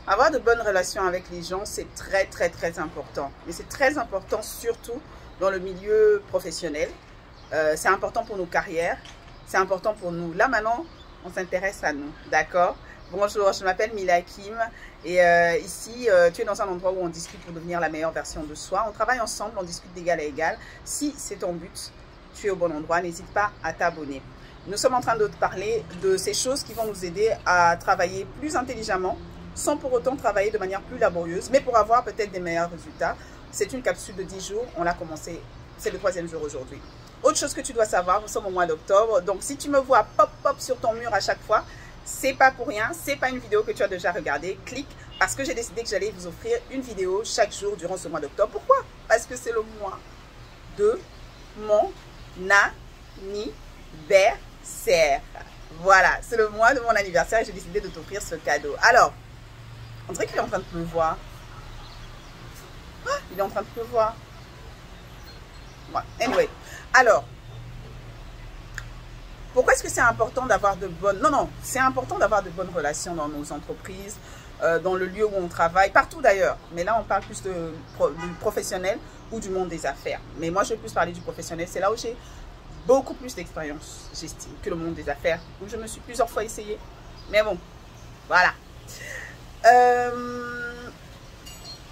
Avoir de bonnes relations avec les gens, c'est très, très, très important. Mais c'est très important surtout dans le milieu professionnel. C'est important pour nos carrières. C'est important pour nous. Là, maintenant, on s'intéresse à nous. D'accord? Bonjour, je m'appelle Mila Kim. Et ici, tu es dans un endroit où on discute pour devenir la meilleure version de soi. On travaille ensemble, on discute d'égal à égal. Si c'est ton but, tu es au bon endroit. N'hésite pas à t'abonner. Nous sommes en train de te parler de ces choses qui vont nous aider à travailler plus intelligemment, sans pour autant travailler de manière plus laborieuse, mais pour avoir peut-être des meilleurs résultats. C'est une capsule de 10 jours, on l'a commencé, c'est le 3e jour aujourd'hui. Autre chose que tu dois savoir, nous sommes au mois d'octobre, donc si tu me vois pop-pop sur ton mur à chaque fois, c'est pas pour rien, c'est pas une vidéo que tu as déjà regardée, clique, parce que j'ai décidé que j'allais vous offrir une vidéo chaque jour durant ce mois d'octobre. Pourquoi? Parce que c'est le mois de mon anniversaire. Voilà, c'est le mois de mon anniversaire et j'ai décidé de t'offrir ce cadeau. Alors, on dirait qu'il est en train de pleuvoir. Ah, il est en train de pleuvoir. Bon, anyway. Alors, pourquoi est-ce que c'est important d'avoir de bonnes... Non, c'est important d'avoir de bonnes relations dans nos entreprises, dans le lieu où on travaille, partout d'ailleurs. Mais là, on parle plus du professionnel ou du monde des affaires. Mais moi, je vais plus parler du professionnel. C'est là où j'ai beaucoup plus d'expérience, j'estime, que le monde des affaires, où je me suis plusieurs fois essayée. Mais bon, voilà.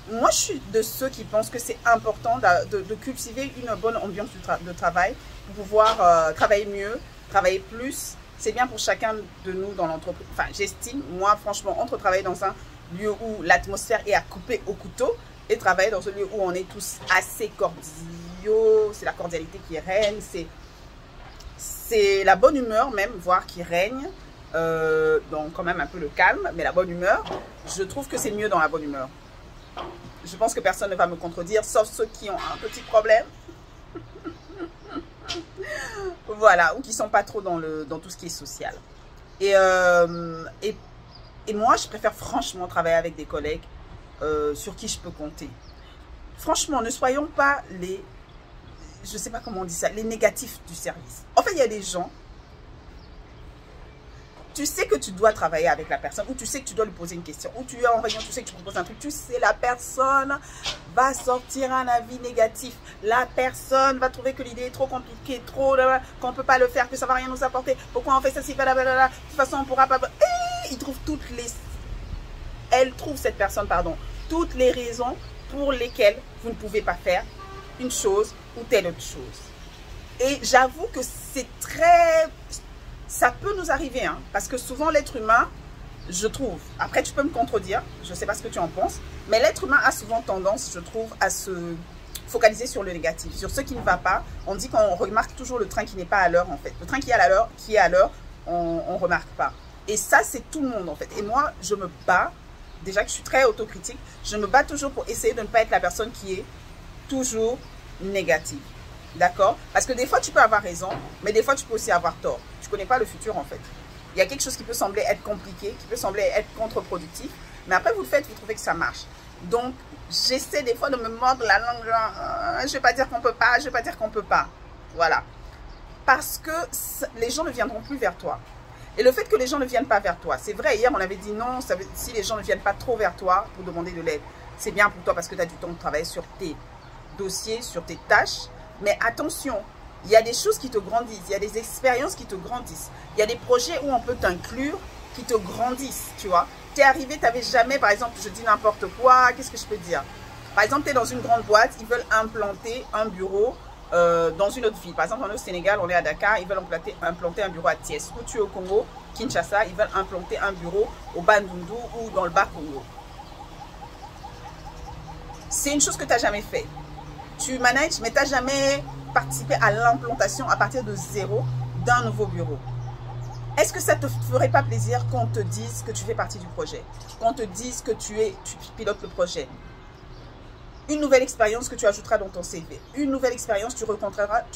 Moi, je suis de ceux qui pensent que c'est important de cultiver une bonne ambiance de travail pour pouvoir travailler mieux, travailler plus. C'est bien pour chacun de nous dans l'entreprise. Enfin, j'estime, moi, franchement, entre travailler dans un lieu où l'atmosphère est à couper au couteau et travailler dans un lieu où on est tous assez cordiaux, c'est la cordialité qui règne, c'est la bonne humeur même, voire qui règne. Donc quand même un peu le calme, mais la bonne humeur, je trouve que c'est mieux dans la bonne humeur. Je pense que personne ne va me contredire, sauf ceux qui ont un petit problème. Voilà, ou qui ne sont pas trop dans tout ce qui est social. Et moi, je préfère franchement travailler avec des collègues sur qui je peux compter. Franchement, ne soyons pas les, je ne sais pas comment on dit ça, les négatifs du service. En fait, il y a des gens, tu sais que tu dois travailler avec la personne, ou tu sais que tu dois lui poser une question, ou tu es en réunion, tu sais que tu proposes un truc, tu sais la personne va sortir un avis négatif. La personne va trouver que l'idée est trop compliquée, qu'on ne peut pas le faire, que ça ne va rien nous apporter. Pourquoi on fait ça si blablabla, de toute façon on ne pourra pas... Et il trouve elle trouve cette personne, pardon, toutes les raisons pour lesquelles vous ne pouvez pas faire une chose ou telle autre chose. Et j'avoue que c'est très... Ça peut nous arriver, hein, parce que souvent l'être humain, je trouve, après tu peux me contredire, je ne sais pas ce que tu en penses, mais l'être humain a souvent tendance, je trouve, à se focaliser sur le négatif, sur ce qui ne va pas. On dit qu'on remarque toujours le train qui n'est pas à l'heure, en fait. Le train qui est à l'heure, on ne remarque pas. Et ça, c'est tout le monde, en fait. Et moi, je me bats, déjà que je suis très autocritique, je me bats toujours pour essayer de ne pas être la personne qui est toujours négative. D'accord? Parce que des fois, tu peux avoir raison, mais des fois, tu peux aussi avoir tort. Tu ne connais pas le futur, en fait. Il y a quelque chose qui peut sembler être compliqué, qui peut sembler être contre-productif, mais après, vous le faites, vous trouvez que ça marche. Donc, j'essaie des fois de me mordre la langue, genre, je ne vais pas dire qu'on ne peut pas, je ne vais pas dire qu'on ne peut pas. Voilà. Parce que les gens ne viendront plus vers toi. Et le fait que les gens ne viennent pas vers toi, c'est vrai, hier, on avait dit non, si les gens ne viennent pas trop vers toi pour demander de l'aide, c'est bien pour toi parce que tu as du temps de travailler sur tes dossiers, sur tes tâches. Mais attention, il y a des choses qui te grandissent, il y a des expériences qui te grandissent. Il y a des projets où on peut t'inclure qui te grandissent, tu vois. Tu es arrivé, tu n'avais jamais, par exemple, je dis n'importe quoi, qu'est-ce que je peux dire? Par exemple, tu es dans une grande boîte, ils veulent implanter un bureau dans une autre ville. Par exemple, on est au Sénégal, on est à Dakar, ils veulent implanter un bureau à Thiès. Ou tu es au Congo, Kinshasa, ils veulent implanter un bureau au Bandundu ou dans le Bas-Congo. C'est une chose que tu n'as jamais fait. Tu manages, mais tu n'as jamais participé à l'implantation à partir de zéro d'un nouveau bureau. Est-ce que ça ne te ferait pas plaisir qu'on te dise que tu fais partie du projet? Qu'on te dise que tu pilotes le projet? Une nouvelle expérience que tu ajouteras dans ton CV. Une nouvelle expérience, tu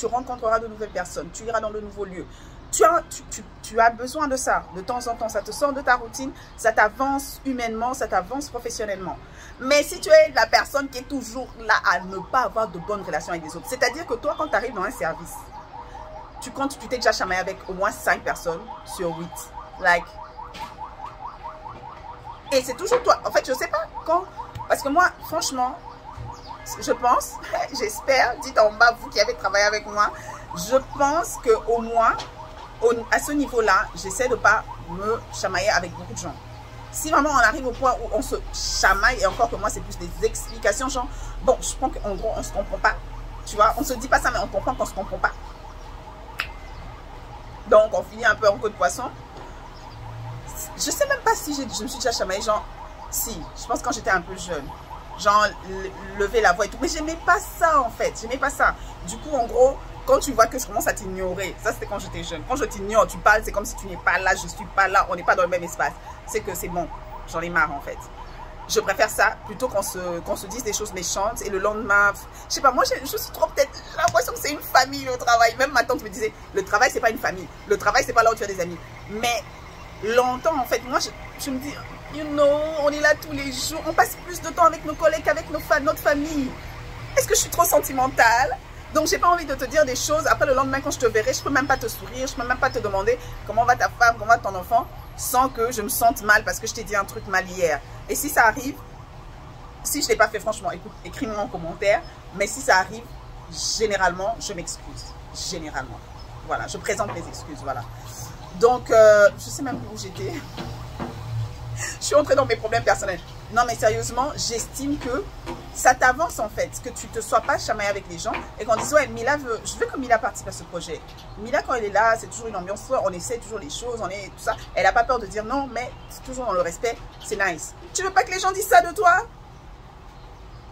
rencontreras de nouvelles personnes. Tu iras dans de nouveaux lieux. Tu as besoin de ça. De temps en temps, ça te sort de ta routine. Ça t'avance humainement, ça t'avance professionnellement. Mais si tu es la personne qui est toujours là à ne pas avoir de bonnes relations avec les autres, c'est-à-dire que toi, quand tu arrives dans un service, tu t'es déjà chamaillé avec au moins 5 personnes sur 8. Like, Et c'est toujours toi. En fait, je sais pas quand. Parce que moi, franchement, je pense, j'espère, dites en bas, vous qui avez travaillé avec moi, je pense qu'au moins, à ce niveau-là, j'essaie de ne pas me chamailler avec beaucoup de gens. Si vraiment on arrive au point où on se chamaille, et encore que moi, c'est plus des explications, genre, bon, je pense qu'en gros, on ne se comprend pas. Tu vois, on se dit pas ça, mais on comprend qu'on ne se comprend pas. Donc, on finit un peu en queue de poisson. Je sais même pas si je me suis déjà chamaillée, genre, si, je pense quand j'étais un peu jeune. Genre, lever la voix et tout. Mais j'aimais pas ça, en fait. J'aimais pas ça. Du coup, en gros, quand tu vois que je commence à t'ignorer, ça c'était quand j'étais jeune. Quand je t'ignore, tu parles, c'est comme si tu n'es pas là, je suis pas là, on n'est pas dans le même espace. C'est que c'est bon, j'en ai marre en fait. Je préfère ça plutôt qu'on se dise des choses méchantes et le lendemain, je sais pas, moi je suis trop peut-être, j'ai l'impression que c'est une famille le travail. Même ma tante me disait, le travail c'est pas une famille, le travail c'est pas là où tu as des amis. Mais longtemps en fait, moi je me dis, you know, on est là tous les jours, on passe plus de temps avec nos collègues qu'avec notre famille. Est-ce que je suis trop sentimentale? Donc, j'ai pas envie de te dire des choses. Après, le lendemain, quand je te verrai, je peux même pas te sourire. Je peux même pas te demander comment va ta femme, comment va ton enfant, sans que je me sente mal parce que je t'ai dit un truc mal hier. Et si ça arrive, si je l'ai pas fait, franchement, écoute, écris-moi en commentaire. Mais si ça arrive, généralement, je m'excuse. Généralement. Voilà, je présente mes excuses. Voilà. Donc, je sais même plus où j'étais. Je suis entrée dans mes problèmes personnels. Non, mais sérieusement, j'estime que ça t'avance en fait, que tu ne te sois pas chamaillé avec les gens et qu'on dise, ouais, Mila je veux que Mila participe à ce projet. Mila, quand elle est là, c'est toujours une ambiance, on essaie toujours les choses, on est tout ça. Elle n'a pas peur de dire non, mais c'est toujours dans le respect, c'est nice. Tu veux pas que les gens disent ça de toi?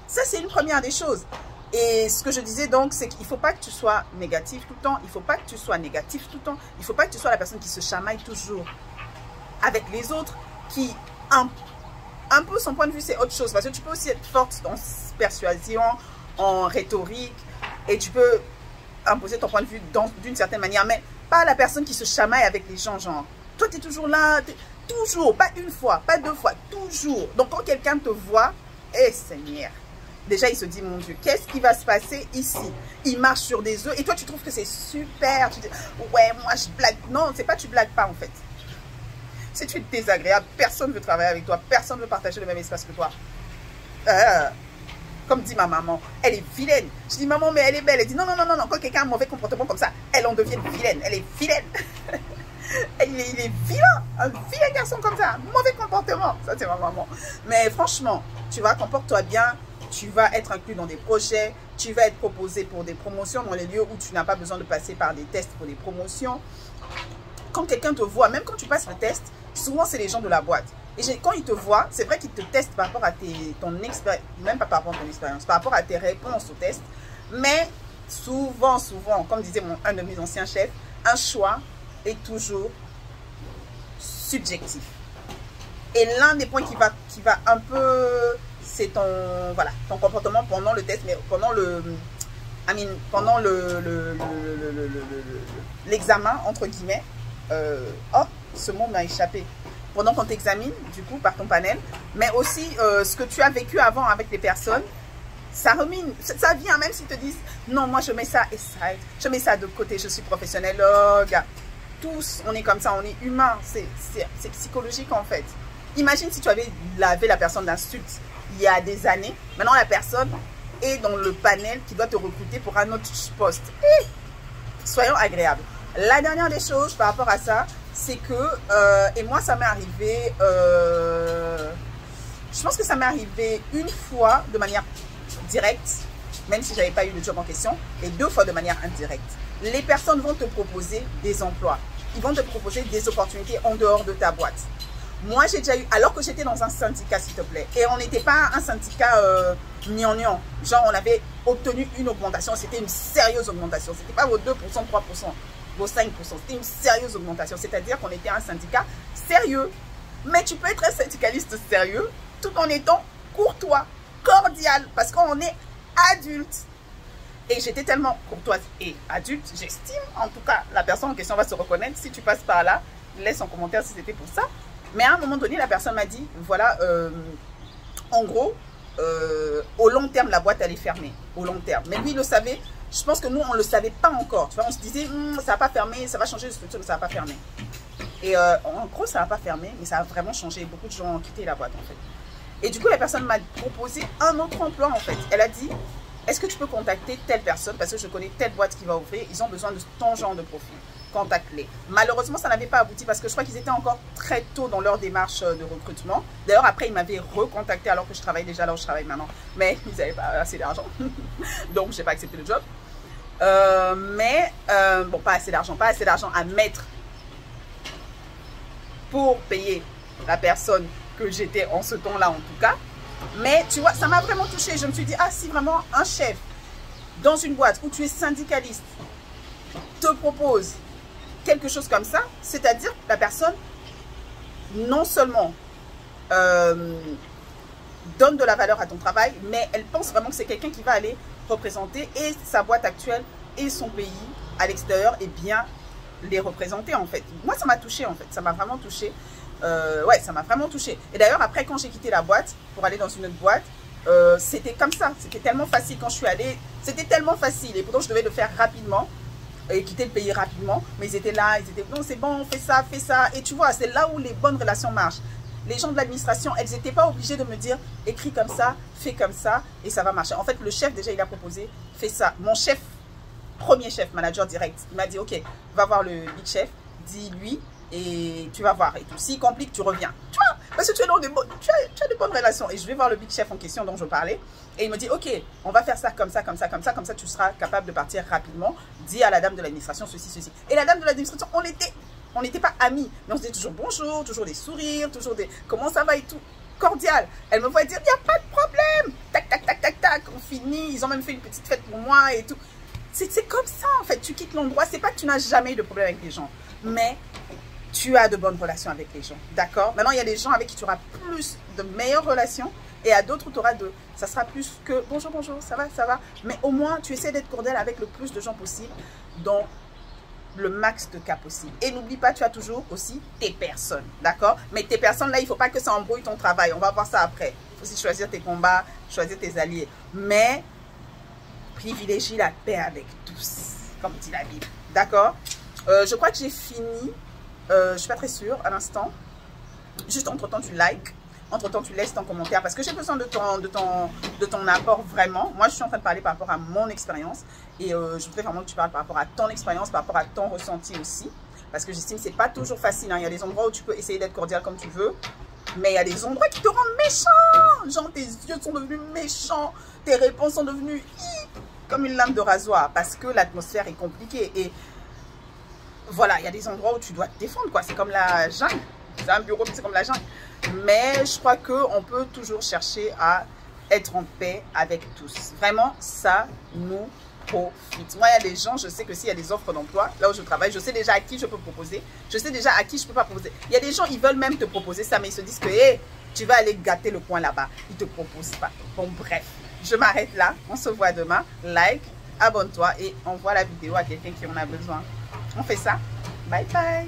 Ça, c'est une première des choses. Et ce que je disais donc, c'est qu'il ne faut pas que tu sois négatif tout le temps, il ne faut pas que tu sois négatif tout le temps, il ne faut pas que tu sois la personne qui se chamaille toujours avec les autres, qui un peu son point de vue c'est autre chose, parce que tu peux aussi être forte en persuasion, en rhétorique, et tu peux imposer ton point de vue d'une certaine manière, mais pas la personne qui se chamaille avec les gens, genre toi tu es toujours là, toujours, pas une fois, pas deux fois, toujours. Donc quand quelqu'un te voit, eh Seigneur, déjà il se dit, mon Dieu, qu'est-ce qui va se passer ici? Il marche sur des œufs et toi tu trouves que c'est super, tu dis ouais moi je blague. Non, c'est pas tu blagues pas en fait. Si tu es désagréable, personne ne veut travailler avec toi, personne ne veut partager le même espace que toi. Comme dit ma maman, elle est vilaine. Je dis maman, mais elle est belle. Elle dit non, non, non, non, non. Quand quelqu'un a un mauvais comportement comme ça, elle en devient vilaine. Elle est vilaine. il est vilain. Un vilain garçon comme ça. Mauvais comportement. Ça, c'est ma maman. Mais franchement, tu vois, comporte-toi bien. Tu vas être inclus dans des projets. Tu vas être proposé pour des promotions dans les lieux où tu n'as pas besoin de passer par des tests pour des promotions. Quand quelqu'un te voit, même quand tu passes le test, souvent c'est les gens de la boîte. Et quand ils te voient, c'est vrai qu'ils te testent par rapport à ton expérience, même pas par rapport à ton expérience, par rapport à tes réponses au test. Mais souvent, comme disait un de mes anciens chefs, un choix est toujours subjectif. Et l'un des points qui va un peu, c'est ton comportement pendant le test, mais pendant l'examen, entre guillemets. Oh, ce mot m'a échappé. Pendant qu'on t'examine, du coup, par ton panel, mais aussi ce que tu as vécu avant avec les personnes, ça remine, ça vient, même s'ils te disent, non, moi je mets ça et ça, je mets ça de côté, je suis professionnel. Oh, gars, tous, on est comme ça, on est humain, c'est psychologique en fait. Imagine si tu avais lavé la personne d'insultes il y a des années, maintenant la personne est dans le panel qui doit te recruter pour un autre poste. Et soyons agréables. La dernière des choses par rapport à ça, c'est que, et moi ça m'est arrivé, je pense que ça m'est arrivé une fois de manière directe, même si je n'avais pas eu le job en question, et 2 fois de manière indirecte. Les personnes vont te proposer des emplois, ils vont te proposer des opportunités en dehors de ta boîte. Moi j'ai déjà eu, alors que j'étais dans un syndicat s'il te plaît, et on n'était pas un syndicat gnangnan, genre on avait obtenu une augmentation, c'était une sérieuse augmentation, c'était pas vos 2%, 3%. Vos 5%, c'était une sérieuse augmentation, c'est-à-dire qu'on était un syndicat sérieux. Mais tu peux être un syndicaliste sérieux tout en étant courtois, cordial, parce qu'on est adulte. Et j'étais tellement courtoise et adulte, j'estime, en tout cas, la personne en question va se reconnaître. Si tu passes par là, laisse en commentaire si c'était pour ça. Mais à un moment donné, la personne m'a dit, voilà, en gros, au long terme, la boîte, elle est fermée. Au long terme. Mais lui, il le savait. Je pense que nous, on ne le savait pas encore. Tu vois, on se disait, ça va pas fermer, ça va changer de structure, mais ça va pas fermer. Et en gros, ça n'a pas fermé, mais ça a vraiment changé. Beaucoup de gens ont quitté la boîte, en fait. Et du coup, la personne m'a proposé un autre emploi, en fait. Elle a dit, est-ce que tu peux contacter telle personne, parce que je connais telle boîte qui va ouvrir, ils ont besoin de ton genre de profil. Contacte-les. Malheureusement, ça n'avait pas abouti parce que je crois qu'ils étaient encore très tôt dans leur démarche de recrutement. D'ailleurs, après, ils m'avaient recontacté alors que je travaille déjà là où je travaille maintenant. Mais ils n'avaient pas assez d'argent. Donc, je n'ai pas accepté le job. Bon, pas assez d'argent à mettre pour payer la personne que j'étais en ce temps-là, en tout cas. Mais tu vois, ça m'a vraiment touchée. Je me suis dit, ah, si vraiment un chef dans une boîte où tu es syndicaliste te propose quelque chose comme ça, c'est-à-dire la personne non seulement donne de la valeur à ton travail, mais elle pense vraiment que c'est quelqu'un qui va aller représenter et sa boîte actuelle et son pays à l'extérieur et bien les représenter en fait. Moi, ça m'a touchée en fait, ça m'a vraiment touchée. Ouais, ça m'a vraiment touchée. Et d'ailleurs, après, quand j'ai quitté la boîte pour aller dans une autre boîte, c'était comme ça. C'était tellement facile quand je suis allée. C'était tellement facile. Et pourtant, je devais le faire rapidement et quitter le pays rapidement. Mais ils étaient là, ils étaient, non, c'est bon, fais ça, fais ça. Et tu vois, c'est là où les bonnes relations marchent. Les gens de l'administration, elles n'étaient pas obligées de me dire, écris comme ça, fais comme ça, et ça va marcher. En fait, le chef, déjà, il a proposé, fais ça. Mon chef, premier chef, manager direct, il m'a dit, ok, va voir le big chef, dis-lui, et tu vas voir. Et tout. S'il complique, tu reviens. Tu vois, parce que tu as de bonnes relations. Et je vais voir le big chef en question dont je parlais. Et il me dit, ok, on va faire ça comme ça, comme ça, comme ça. Comme ça, tu seras capable de partir rapidement. Dis à la dame de l'administration ceci, ceci. Et la dame de l'administration, on n'était pas amis. Mais on se disait toujours bonjour, toujours des sourires, toujours des comment ça va et tout. Cordial. Elle me voit dire, il n'y a pas de problème. Tac, tac, tac, tac, tac. On finit. Ils ont même fait une petite fête pour moi et tout. C'est comme ça, en fait. Tu quittes l'endroit. C'est pas que tu n'as jamais eu de problème avec les gens. Mais tu as de bonnes relations avec les gens, d'accord? Maintenant, il y a des gens avec qui tu auras plus de meilleures relations et à d'autres où tu auras de... Ça sera plus que bonjour, bonjour, ça va. Mais au moins, tu essaies d'être cordial avec le plus de gens possible dans le max de cas possible. Et n'oublie pas, tu as toujours aussi tes personnes, d'accord? Mais tes personnes, là, il ne faut pas que ça embrouille ton travail. On va voir ça après. Il faut aussi choisir tes combats, choisir tes alliés. Mais privilégie la paix avec tous, comme dit la Bible, d'accord? Je crois que j'ai fini. Je ne suis pas très sûre à l'instant. Juste entre-temps, tu likes. Entre-temps, tu laisses ton commentaire parce que j'ai besoin de ton apport vraiment. Moi, je suis en train de parler par rapport à mon expérience. Et je voudrais vraiment que tu parles par rapport à ton expérience, par rapport à ton ressenti aussi. Parce que j'estime que ce n'est pas toujours facile. Hein. Il y a des endroits où tu peux essayer d'être cordial comme tu veux. Mais il y a des endroits qui te rendent méchant. Genre, tes yeux sont devenus méchants. Tes réponses sont devenues comme une lame de rasoir. Parce que l'atmosphère est compliquée. Et voilà, il y a des endroits où tu dois te défendre, quoi. C'est comme la jungle. C'est un bureau, mais c'est comme la jungle. Mais je crois qu'on peut toujours chercher à être en paix avec tous. Vraiment, ça nous profite. Moi, il y a des gens, je sais que s'il y a des offres d'emploi, là où je travaille, je sais déjà à qui je peux proposer. Je sais déjà à qui je ne peux pas proposer. Il y a des gens, ils veulent même te proposer ça, mais ils se disent que, hey, tu vas aller gâter le coin là-bas. Ils ne te proposent pas. Bon, bref, je m'arrête là. On se voit demain. Like, abonne-toi et envoie la vidéo à quelqu'un qui en a besoin. On fait ça. Bye bye.